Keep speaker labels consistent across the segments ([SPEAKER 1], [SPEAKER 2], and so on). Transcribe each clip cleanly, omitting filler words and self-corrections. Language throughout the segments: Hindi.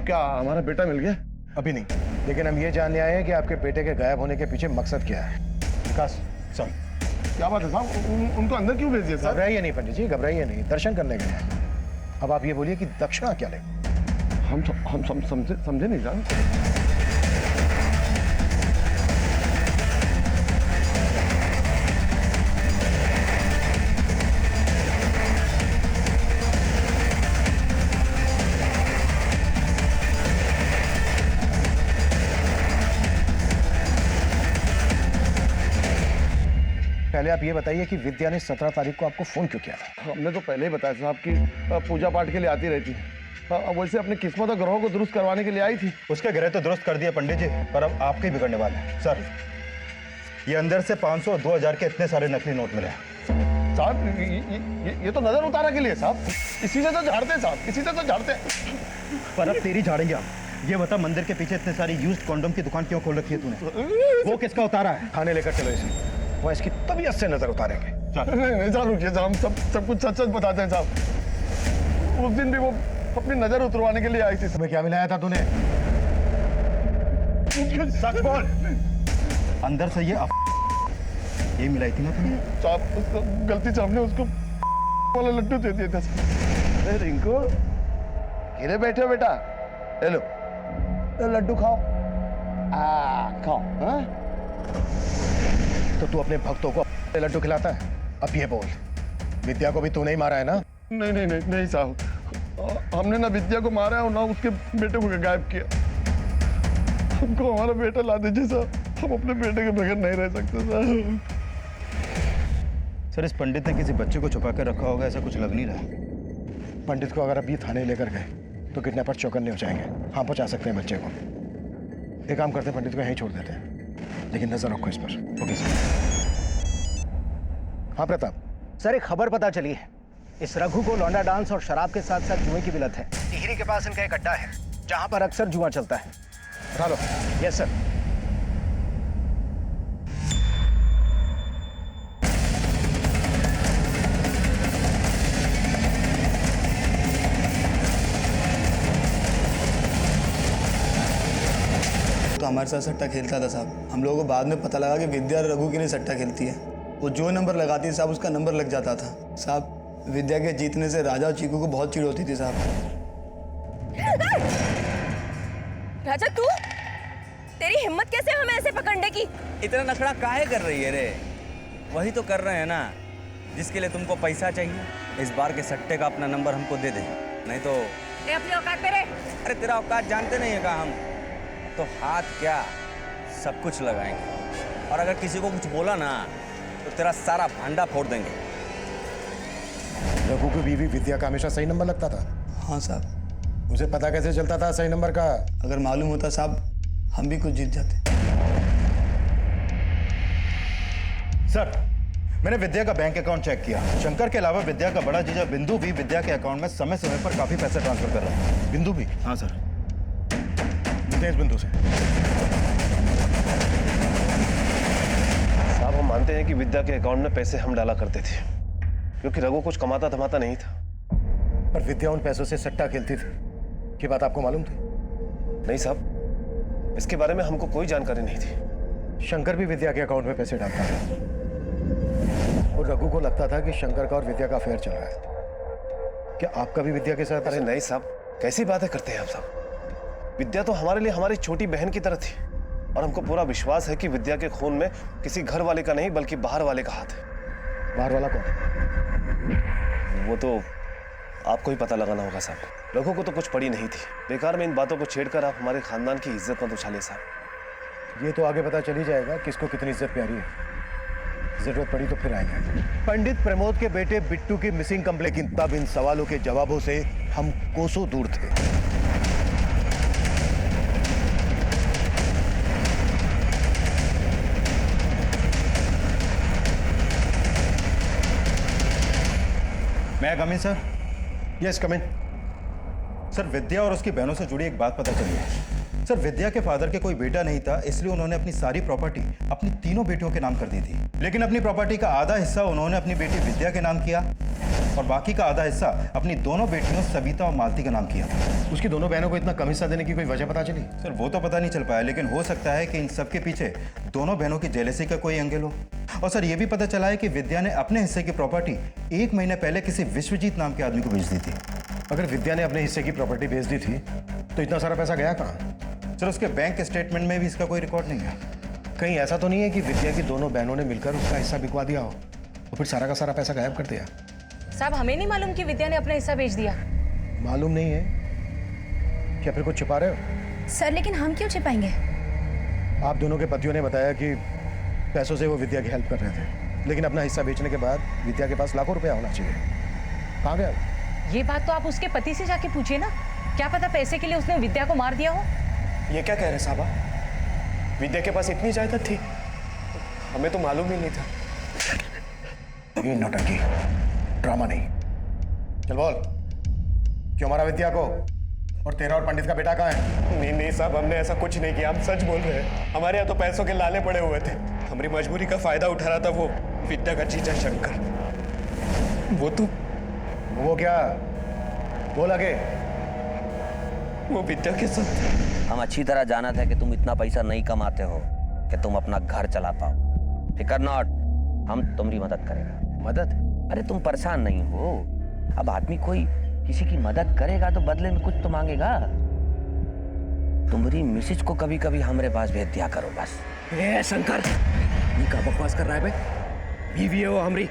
[SPEAKER 1] साहब क्या हमारा बेटा मिल गया?
[SPEAKER 2] अभी नहीं, लेकिन हम ये जानने आए हैं कि आपके बेटे के गायब होने के पीछे मकसद क्या है। विकास सर,
[SPEAKER 1] क्या बात है साहब, उनको अंदर क्यों भेज दिया साहब?
[SPEAKER 2] घबराइए नहीं पंडित जी, घबराइए नहीं, दर्शन करने गए हैं। अब आप ये बोलिए कि दक्षिणा क्या लेंगे?
[SPEAKER 1] हम समझे नहीं साहब।
[SPEAKER 2] पहले आप ये बताइए कि विद्या ने 17 तारीख को आपको फोन क्यों किया था?
[SPEAKER 1] हमने तो पहले ही बताया साहब कि पूजा पाठ के लिए आती रहती है। वैसे अपनी किस्मत और ग्रहों को दुरुस्त करवाने के लिए आई थी।
[SPEAKER 3] उसके ग्रह तो दुरुस्त कर दिया पंडित जी, पर अब आपके ही बिगड़ने वाले हैं। सर, ये अंदर से 500 और 2000 के इतने सारे नकली नोट मिले हैं।
[SPEAKER 1] साहब ये तो नजर उतारा के लिए साहब, इसी से तो झाड़ते साहब, इसी से तो झाड़ते।
[SPEAKER 3] पर अब तेरी झाड़ेंगे हम। ये बता, मंदिर के पीछे इतने सारी यूज्ड कॉन्डोम की दुकान क्यों खोल रखी है तूने? वो किसका उतारा है?
[SPEAKER 2] थाने लेकर चलो इसे, वो इसकी तबीयत से नजर उतारेंगे।
[SPEAKER 1] नहीं साहब रुकिए साहब, हम सब कुछ सच सच बताते हैं साहब। उस दिन भी वो अपनी नजर उतरवाने के लिए आई थी।
[SPEAKER 2] तुम्हें क्या मिलाया था तूने?
[SPEAKER 3] सच बोल। अंदर से ये मिलाई थी ना तुमने?
[SPEAKER 1] साहब गलती से हमने उसको वाला लड्डू दे दिया था। अरे रिंकू, गिरे बैठे बेटा, ले लो लड्डू खाओ। खाओ। हाँ?
[SPEAKER 2] तो तू अपने भक्तों को लड्डू खिलाता है? अब ये बोल, विद्या को भी तूने ही मारा है ना?
[SPEAKER 1] नहीं साहब, हमने ना विद्या को मारा है और ना उसके बेटे को गायब किया। हमको हमारा बेटा ला दीजिए साहब, हम अपने बेटे के बगैर नहीं रह सकते साहब।
[SPEAKER 3] सर, इस पंडित ने किसी बच्चे को छुपा कर रखा होगा, ऐसा कुछ लग नहीं रहा।
[SPEAKER 2] पंडित को अगर अभी थाने लेकर गए तो किडनैपर चौकन्ने हो जाएंगे। हाँ, पहुंचा सकते हैं बच्चे को। एक काम करते हैं, पंडित को यहीं छोड़ देते हैं, लेकिन नजर रखो इस पर।
[SPEAKER 3] Okay sir.
[SPEAKER 2] हाँ प्रताप
[SPEAKER 4] सर, एक खबर पता चली है। इस रघु को लौंडा डांस और शराब के साथ साथ जुए की भी लत है। टिहरी के पास इनका एक अड्डा है जहां पर अक्सर जुआ चलता है।
[SPEAKER 2] उठा लो।
[SPEAKER 4] Yes sir.
[SPEAKER 5] तो हमारे साथ सट्टा खेलता था साहब। हम लोगों को बाद में पता लगा कि विद्या रघु के लिए सट्टा खेलती है। वो जो नंबर लगाती है साहब, उसका नंबर लग जाता था साहब। विद्या के जीतने से राजा और चीकू को बहुत चिढ़ होती थी साहब।
[SPEAKER 6] राजा, तू तेरी हिम्मत कैसे हमें ऐसे पकड़ने की?
[SPEAKER 7] इतना नखड़ा काहे कर रही है रे? वही तो कर रहे हैं ना जिसके लिए तुमको पैसा चाहिए। इस बार के सट्टे का अपना नंबर हमको दे दे, नहीं तो
[SPEAKER 6] अपनी औकात पे रहे।
[SPEAKER 7] अरे तेरा औकात जानते नहीं है का हम तो हाथ क्या सब कुछ लगाएंगे, और अगर किसी को कुछ बोला ना तो तेरा सारा भांडा फोड़ देंगे।
[SPEAKER 2] रघु की बीवी विद्या का हमेशा सही नंबर लगता था?
[SPEAKER 5] हाँ साहब।
[SPEAKER 2] उसे पता कैसे चलता था सही नंबर का?
[SPEAKER 5] अगर मालूम होता साहब, हम भी कुछ जीत जाते।
[SPEAKER 3] सर, मैंने विद्या का बैंक अकाउंट चेक किया। शंकर के अलावा विद्या का बड़ा जीजा बिंदु भी विद्या के अकाउंट में समय समय पर काफी पैसे ट्रांसफर कर रहा है।
[SPEAKER 2] बिंदु भी?
[SPEAKER 3] हाँ सर।
[SPEAKER 2] इस बिंदु से
[SPEAKER 8] साहब, हम मानते हैं कि विद्या के अकाउंट में पैसे हम डाला करते थे, क्योंकि रघु कुछ कमाता धमाता नहीं था।
[SPEAKER 2] पर विद्या उन पैसों से सट्टा खेलती थी, ये बात आपको मालूम थी?
[SPEAKER 8] नहीं साहब, इसके बारे में हमको कोई जानकारी नहीं थी।
[SPEAKER 2] शंकर भी विद्या के अकाउंट में पैसे डालता था और रघु को लगता था कि शंकर का और विद्या का अफेयर चल रहा है। क्या आपका भी विद्या के साथ?
[SPEAKER 8] अरे नहीं साहब, कैसी बातें करते हैं आप साहब। विद्या तो हमारे लिए हमारी छोटी बहन की तरह थी, और हमको पूरा विश्वास है कि विद्या के खून में किसी घर वाले का नहीं बल्कि बाहर वाले का हाथ है।
[SPEAKER 2] बाहर वाला कौन?
[SPEAKER 8] वो तो आपको ही पता लगाना होगा साहब। रघु को तो कुछ पड़ी नहीं थी। बेकार में इन बातों को छेड़कर आप हमारे खानदान की इज्जत मत उछालिए साहब।
[SPEAKER 2] ये तो आगे पता चल ही जाएगा किसको कितनी इज्जत प्यारी है। जरूरत पड़ी तो फिर आएंगे। पंडित प्रमोद के बेटे बिट्टू की मिसिंग कंप्लेंट की तब इन सवालों के जवाबों से हम कोसों दूर थे।
[SPEAKER 3] मैं कम इन सर?
[SPEAKER 2] यस कम इन।
[SPEAKER 3] सर, विद्या और उसकी बहनों से जुड़ी एक बात पता चली है। सर, विद्या के फादर के कोई बेटा नहीं था, इसलिए उन्होंने अपनी सारी प्रॉपर्टी अपनी तीनों बेटियों के नाम कर दी थी। लेकिन अपनी प्रॉपर्टी का आधा हिस्सा उन्होंने अपनी बेटी विद्या के नाम किया और बाकी का आधा हिस्सा अपनी दोनों बेटियों सविता और मालती का नाम किया।
[SPEAKER 2] उसकी दोनों बहनों को इतना कम हिस्सा देने की कोई वजह पता चली?
[SPEAKER 3] सर वो तो पता नहीं चल पाया, लेकिन हो सकता है कि इन सब के पीछे दोनों बहनों की जेलसी का कोई एंगल हो। और सर ये भी पता चला है कि विद्या ने अपने हिस्से की प्रॉपर्टी 1 महीने पहले किसी विश्वजीत नाम के आदमी को बेच दी थी।
[SPEAKER 2] अगर विद्या ने अपने हिस्से की प्रॉपर्टी बेच दी थी तो इतना सारा पैसा गया कहाँ?
[SPEAKER 3] सर उसके बैंक स्टेटमेंट में भी इसका कोई रिकॉर्ड नहीं है।
[SPEAKER 2] कहीं ऐसा तो नहीं है कि विद्या की दोनों बहनों ने मिलकर उसका हिस्सा बिकवा दिया हो और फिर सारा का सारा पैसा गायब कर दिया?
[SPEAKER 9] साहब हमें नहीं मालूम कि विद्या ने अपना हिस्सा बेच दिया।
[SPEAKER 2] मालूम नहीं है? क्या फिर कुछ छिपा रहे हो?
[SPEAKER 6] सर लेकिन हम क्यों छिपाएंगे?
[SPEAKER 2] आप दोनों के पतियों ने बताया कि पैसों से वो विद्या की हेल्प कर रहे थे, लेकिन अपना हिस्सा बेचने के बाद विद्या के पास लाखों रुपया होना चाहिए। कहाँ गया?
[SPEAKER 9] ये बात तो आप उसके पति से जाके पूछिए ना, क्या पता पैसे के लिए उसने विद्या को मार दिया हो।
[SPEAKER 8] ये क्या कह रहे साहबा? विद्या के पास इतनी जायदाद थी? हमें तो मालूम ही नहीं था।
[SPEAKER 2] ये नौटंकी, ड्रामा नहीं। चल बोल, क्यों मारा विद्या को? और तेरा और पंडित का बेटा कहाँ है?
[SPEAKER 8] नहीं नहीं साहब, हमने ऐसा कुछ नहीं किया, हम सच बोल रहे हैं। हमारे यहाँ तो पैसों के लाले पड़े हुए थे, हमारी मजबूरी का फायदा उठा रहा था वो विद्या का जीजा शंकर। वो क्या? बोल आगे। वो विद्या के साथ।
[SPEAKER 7] हम अच्छी तरह जाना था कि तुम इतना पैसा नहीं कमाते हो कि तुम अपना घर चला पाओ। फिकर नॉट, हम तुम्हारी मदद करेंगे।
[SPEAKER 4] मदद?
[SPEAKER 7] अरे तुम परेशान नहीं हो। अब आदमी कोई किसी की मदद करेगा तो बदले में कुछ तो मांगेगा। तुम्हारी मिसेज को कभी कभी हमारे पास भेज दिया करो बस।
[SPEAKER 4] ए शंकर, ये क्या बकवास कर रहा है बे? बीवी है वो हमारी,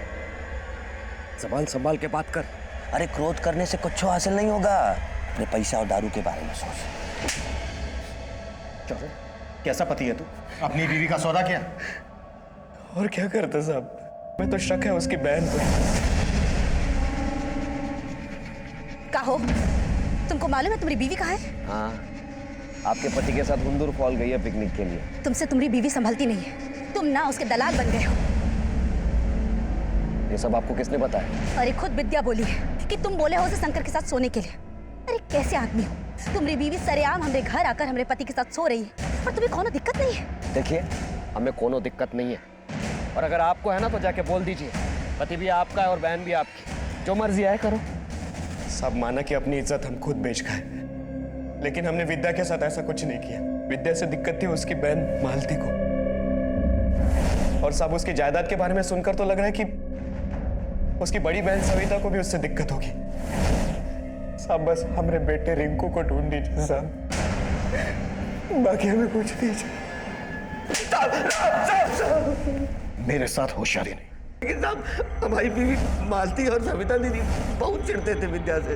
[SPEAKER 4] जबान संभाल के बात कर।
[SPEAKER 7] अरे क्रोध करने से कुछ हासिल नहीं होगा। अपने पैसा और दारू के बारे में सोच।
[SPEAKER 2] कैसा पति है तू? अपनी बीवी का सौदा किया?
[SPEAKER 8] और क्या करता साहब, मैं तो शक है उसकी बहन पर।
[SPEAKER 6] कहो, तुमको मालूम है तुम्हारी बीवी कहाँ है?
[SPEAKER 7] हाँ, आपके पति के साथ हुंदूर फॉल गई है पिकनिक के लिए।
[SPEAKER 6] तुमसे तुम्हारी बीवी संभलती नहीं है, तुम ना उसके दलाल बन गए हो।
[SPEAKER 7] ये सब आपको किसने बताया?
[SPEAKER 6] अरे खुद विद्या बोली है कि तुम बोले हो उसे शंकर के साथ सोने के लिए। अरे कैसे आदमी हो? तुम्हारी बीवी सरेआम हमारे घर आकर हमारे पति के साथ सो रही है और तुम्हें कोनो दिक्कत नहीं है?
[SPEAKER 4] देखिए, हमें कोनो दिक्कत नहीं है, और अगर आपको है ना तो जाके बोल दीजिए। पति भी आपका है और बहन भी आपकी, जो मर्जी आए करो।
[SPEAKER 8] सब माना कि अपनी इज्जत हम खुद बेच गए, लेकिन हमने विद्या के साथ ऐसा कुछ नहीं किया। विद्या से दिक्कत थी उसकी बहन मालती को, और सब उसकी जायदाद के बारे में सुनकर तो लग रहा है कि उसकी बड़ी बहन सविता को भी उससे दिक्कत होगी। सब बस हमारे बेटे रिंकू को ढूंढ दीजिए साहब, बाकी हमें कुछ नहीं चाहिए।
[SPEAKER 2] मेरे साथ होशियारी नहीं।
[SPEAKER 10] लेकिन साहब, हमारी बीवी मालती और सविता दीदी बहुत चिढ़ते थे विद्या से।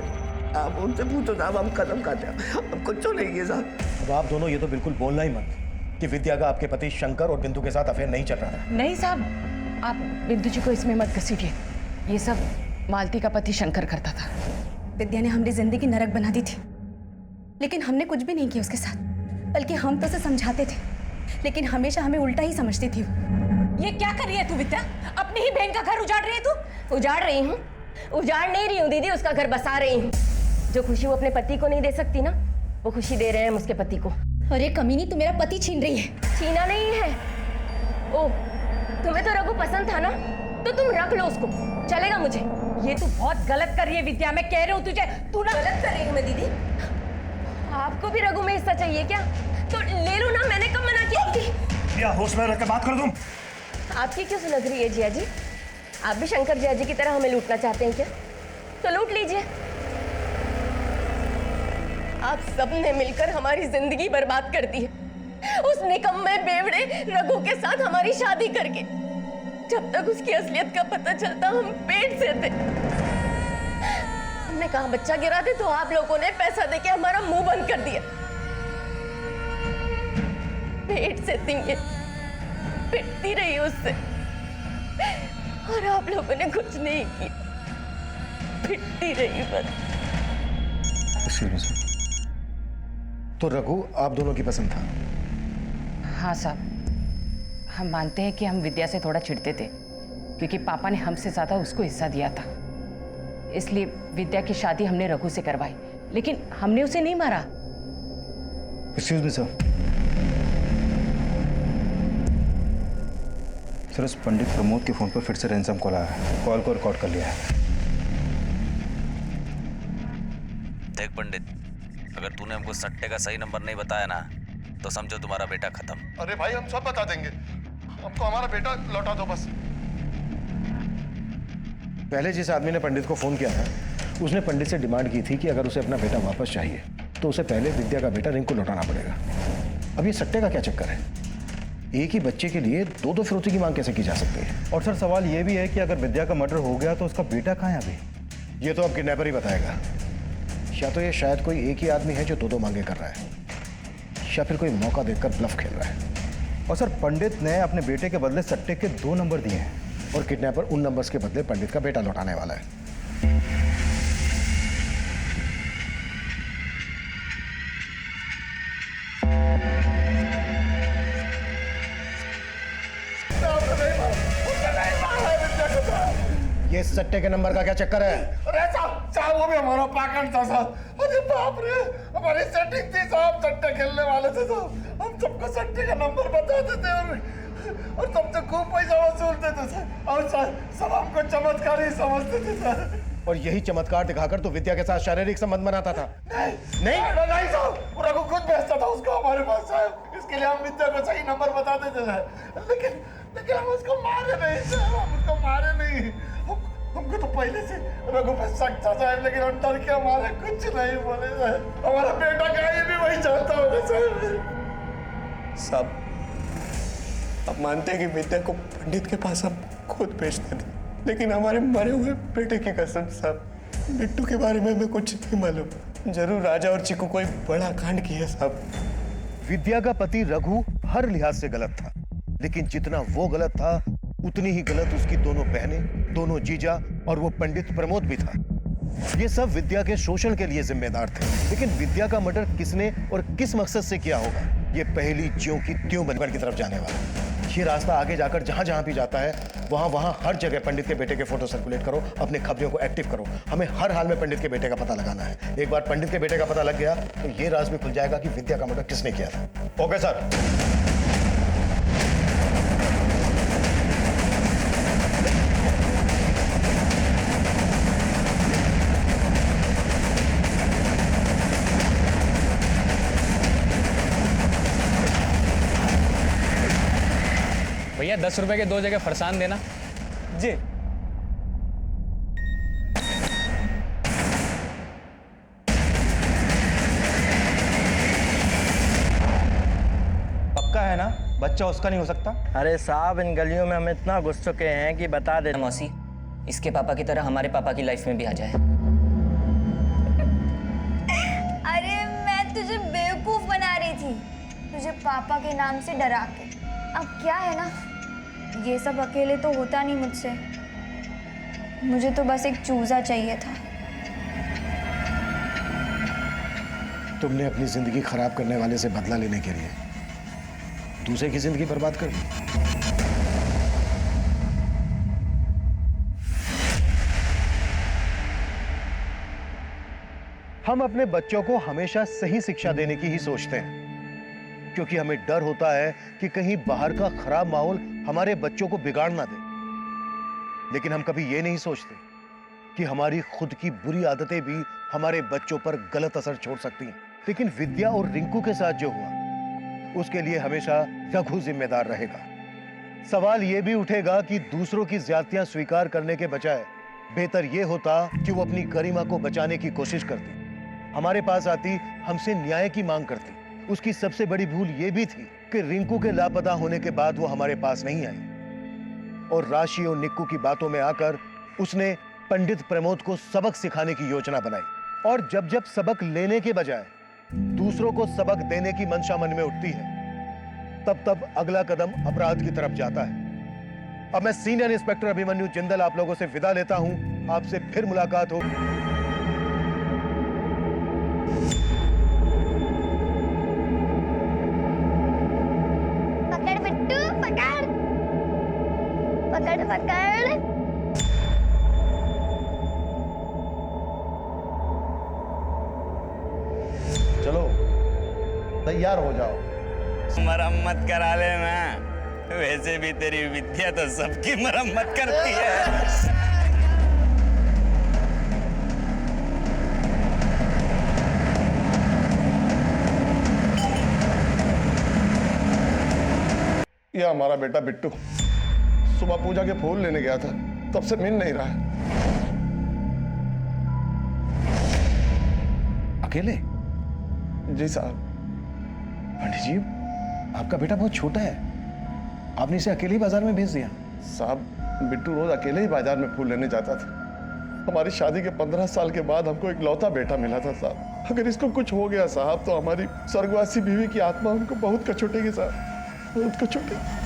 [SPEAKER 10] आप उनसे पूछो साहब, हम कदम खाते हैं, हम कुछ नहीं किए साहब।
[SPEAKER 2] अब आप दोनों ये तो बिल्कुल बोलना ही मत कि विद्या का आपके पति शंकर और बिंदु के साथ अफेयर नहीं चल रहा था।
[SPEAKER 9] नहीं साहब, आप बिंदु जी को इसमें मत घसीटिए। ये सब मालती का पति शंकर करता था।
[SPEAKER 6] विद्या ने हमारी जिंदगी नरक बना दी थी, लेकिन हमने कुछ भी नहीं किया उसके साथ, बल्कि हम तो उसे समझाते थे, लेकिन हमेशा हमें उल्टा ही समझती थी।
[SPEAKER 9] ये क्या कर रही है तू विद्या? अपनी ही बहन का घर उजाड़ रही है तू?
[SPEAKER 6] उजाड़ रही हूँ? उजाड़ नहीं रही हूँ दीदी, उसका घर बसा रही हूँ। जो खुशी वो अपने पति को नहीं दे सकती ना, वो खुशी दे रहे हैं हम उसके पति को। अरे कमीनी, तू मेरा पति छीन रही है। छीना नहीं है। ओ, तुम्हें तो रघु पसंद था ना, तो तुम रख लो उसको, चलेगा मुझे।
[SPEAKER 9] ये तू बहुत गलत कर रही है विद्या, मैं कह रही हूँ तुझे। तू ना
[SPEAKER 6] गलत कर रही हूँ मैं दीदी? आपको भी रघु में हिस्सा चाहिए क्या? तो ले लो ना, मैंने कब मना किया?
[SPEAKER 2] या होश में रख के बात कर तुम।
[SPEAKER 6] आपकी क्यों सुलग रही है जिया जी? आप भी शंकर जिया जी की तरह हमें लूटना चाहते हैं क्या? तो लूट लीजिए। आप सबने मिलकर हमारी जिंदगी बर्बाद कर दी है, उस निकम्मे बेवड़े रघु के साथ हमारी शादी करके। जब तक उसकी असलियत का पता चलता हम पेट से थे। हमने कहा बच्चा गिरा दे, तो आप लोगों ने पैसा देके हमारा मुंह बंद कर दिया। पेट से थी ये, पिटती रही उससे, और आप लोगों ने कुछ नहीं किया, पिटती रही बस।
[SPEAKER 2] तो रघु आप दोनों की पसंद था?
[SPEAKER 9] हाँ साहब, हम मानते हैं कि हम विद्या से थोड़ा चिढ़ते थे, क्योंकि पापा ने हमसे ज्यादा उसको हिस्सा दिया था। इसलिए विद्या की शादी हमने रघु से करवाई, लेकिन हमने उसे नहीं मारा।
[SPEAKER 3] Excuse me sir. सर, उस पंडित प्रमोद के फोन पर फिर से रैंसम कॉल आया है। कॉल को रिकॉर्ड कर लिया है।
[SPEAKER 7] सट्टे का सही नंबर नहीं बताया ना तो समझो तुम्हारा बेटा खत्म।
[SPEAKER 1] अरे भाई हम सब बता देंगे, हमको हमारा बेटा लौटा दो बस।
[SPEAKER 2] पहले जिस आदमी ने पंडित को फोन किया था उसने पंडित से डिमांड की थी कि अगर उसे अपना बेटा वापस चाहिए तो उसे पहले विद्या का बेटा रिंकू लौटाना पड़ेगा। अब ये सट्टे का क्या चक्कर है? एक ही बच्चे के लिए दो दो फिरौती की मांग कैसे की जा सकती है?
[SPEAKER 3] और सर सवाल ये भी है कि अगर विद्या का मर्डर हो गया तो उसका बेटा कहाँ है अभी?
[SPEAKER 2] ये तो अब किडनैपर ही बताएगा। या तो ये शायद कोई एक ही आदमी है जो दो दो मांगे कर रहा है, या फिर कोई मौका देखकर ब्लफ खेल रहा है।
[SPEAKER 3] और सर पंडित ने अपने बेटे के बदले सट्टे के 2 नंबर दिए हैं
[SPEAKER 2] और किडनैपर उन नंबर्स के बदले पंडित का बेटा लौटाने वाला है। ये सट्टे के नंबर का क्या चक्कर है?
[SPEAKER 1] अरे साहब वो भी हमारा पाकट था साहब। अरे बाप रे, हमारी सेटिंग थी साहब, सट्टे खेलने वाले थे साहब। हम सबको सट्टे का नंबर बताते थे और तब तक खूब पैसा वसूलते थे सर, और सब हमको चमत्कार ही समझते थे सर।
[SPEAKER 2] और यही चमत्कार दिखाकर तो विद्या के साथ शारीरिक संबंध बनाता था।
[SPEAKER 1] नहीं साहब, पूरा को खुद भेजता था उसको हमारे पास साहब। इसके लिए हम विद्या को सही नंबर बता देते थे, लेकिन हम उसको मारे नहीं साहब, हम उसको मारे नहीं। हमको तो पहले से रघु पे शक था साहब, लेकिन हम डर के हमारे कुछ नहीं बोले साहब। हमारा बेटा क्या ये भी वही चाहता होगा
[SPEAKER 8] साहब। अब मानते हैं कि विद्या को पंडित के पास हम खुद भेजते थे, लेकिन हमारे मरे हुए बेटे की कसम साहब, बिट्टू के बारे में हमें कुछ नहीं मालूम। जरूर राजा और चिकू कोई बड़ा कांड किया साहब।
[SPEAKER 2] विद्या का पति रघु हर लिहाज से गलत था, लेकिन जितना वो गलत था उतनी ही गलत उसकी दोनों बहनें, दोनों जीजा और वो पंडित प्रमोद भी था। ये सब विद्या के शोषण के लिए जिम्मेदार थे, लेकिन विद्या का मर्डर किसने और किस मकसद से किया होगा, ये पहली ज्यों की त्यों बनकर की तरफ जाने वाला है। ये रास्ता आगे जाकर जहां जहां भी जाता है वहां हर जगह पंडित के बेटे के फोटो सर्कुलेट करो, अपने खबरों को एक्टिव करो। हमें हर हाल में पंडित के बेटे का पता लगाना है। एक बार पंडित के बेटे का पता लग गया तो ये राज भी खुल जाएगा कि विद्या का मर्डर किसने किया था। Okay sir.
[SPEAKER 11] भैया 10 रुपए के 2 जगह फरसान देना।
[SPEAKER 8] जी।
[SPEAKER 3] पक्का है ना, बच्चा उसका नहीं हो सकता?
[SPEAKER 12] अरे साहब, इन गलियों में हम इतना घुस चुके हैं कि बता दे।
[SPEAKER 13] मौसी, इसके पापा की तरह हमारे पापा की लाइफ में भी आ जाए।
[SPEAKER 14] अरे मैं तुझे बेवकूफ बना रही थी, तुझे पापा के नाम से डरा के। अब क्या है ना, ये सब अकेले तो होता नहीं मुझसे। मुझे तो बस एक चूजा चाहिए था।
[SPEAKER 2] तुमने अपनी जिंदगी खराब करने वाले से बदला लेने के लिए दूसरे की जिंदगी बर्बाद कर दी। हम अपने बच्चों को हमेशा सही शिक्षा देने की ही सोचते हैं, क्योंकि हमें डर होता है कि कहीं बाहर का खराब माहौल हमारे बच्चों को बिगाड़ ना दे। लेकिन हम कभी ये नहीं सोचते कि हमारी खुद की बुरी आदतें भी हमारे बच्चों पर गलत असर छोड़ सकती हैं। लेकिन विद्या और रिंकू के साथ जो हुआ उसके लिए हमेशा रघु जिम्मेदार रहेगा। सवाल यह भी उठेगा कि दूसरों की ज्यादतियां स्वीकार करने के बजाय बेहतर यह होता कि वो अपनी गरिमा को बचाने की कोशिश करती, हमारे पास आती, हमसे न्याय की मांग करती। उसकी सबसे बड़ी भूल यह भी थी कि रिंकू के लापता होने के बाद वो हमारे पास नहीं आई और राशि और निक्कू की बातों में आकर उसने पंडित प्रमोद को सबक सिखाने की योजना बनाई। और जब जब सबक लेने के बजाय दूसरों को सबक देने की मंशा मन में उठती है, तब तब अगला कदम अपराध की तरफ जाता है। अब मैं सीनियर इंस्पेक्टर अभिमन्यु जिंदल आप लोगों से विदा लेता हूं। आपसे फिर मुलाकात हो।
[SPEAKER 14] पकड़ बिट्टू, पकड़ पकड़ पकड़।
[SPEAKER 1] चलो तैयार हो जाओ।
[SPEAKER 7] मरम्मत करा लेना, वैसे भी तेरी विद्या तो सबकी मरम्मत करती है।
[SPEAKER 1] ये हमारा बेटा बिट्टू सुबह पूजा के फूल लेने गया था, तब से मिल नहीं रहा है।
[SPEAKER 2] अकेले?
[SPEAKER 1] जी साहब।
[SPEAKER 2] पंडित जी, आपका बेटा बहुत छोटा है, आपने इसे अकेले ही बाजार में भेज दिया?
[SPEAKER 1] साहब, बिट्टू रोज अकेले ही बाजार में फूल लेने जाता था। हमारी शादी के 15 साल के बाद हमको एक लौता बेटा मिला था साहब। अगर इसको कुछ हो गया साहब तो हमारी स्वर्गवासी बीवी की आत्मा हमको बहुत कचोटेगी साहब, बहुत कचोटेगी।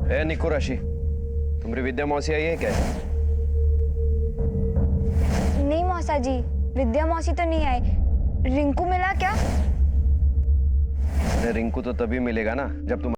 [SPEAKER 15] ए निको राशि, तुम्हारी विद्या मौसी आई है क्या?
[SPEAKER 14] नहीं मौसा जी, विद्या मौसी तो नहीं आई। रिंकू मिला क्या?
[SPEAKER 15] अरे रिंकू तो तभी मिलेगा ना जब तुम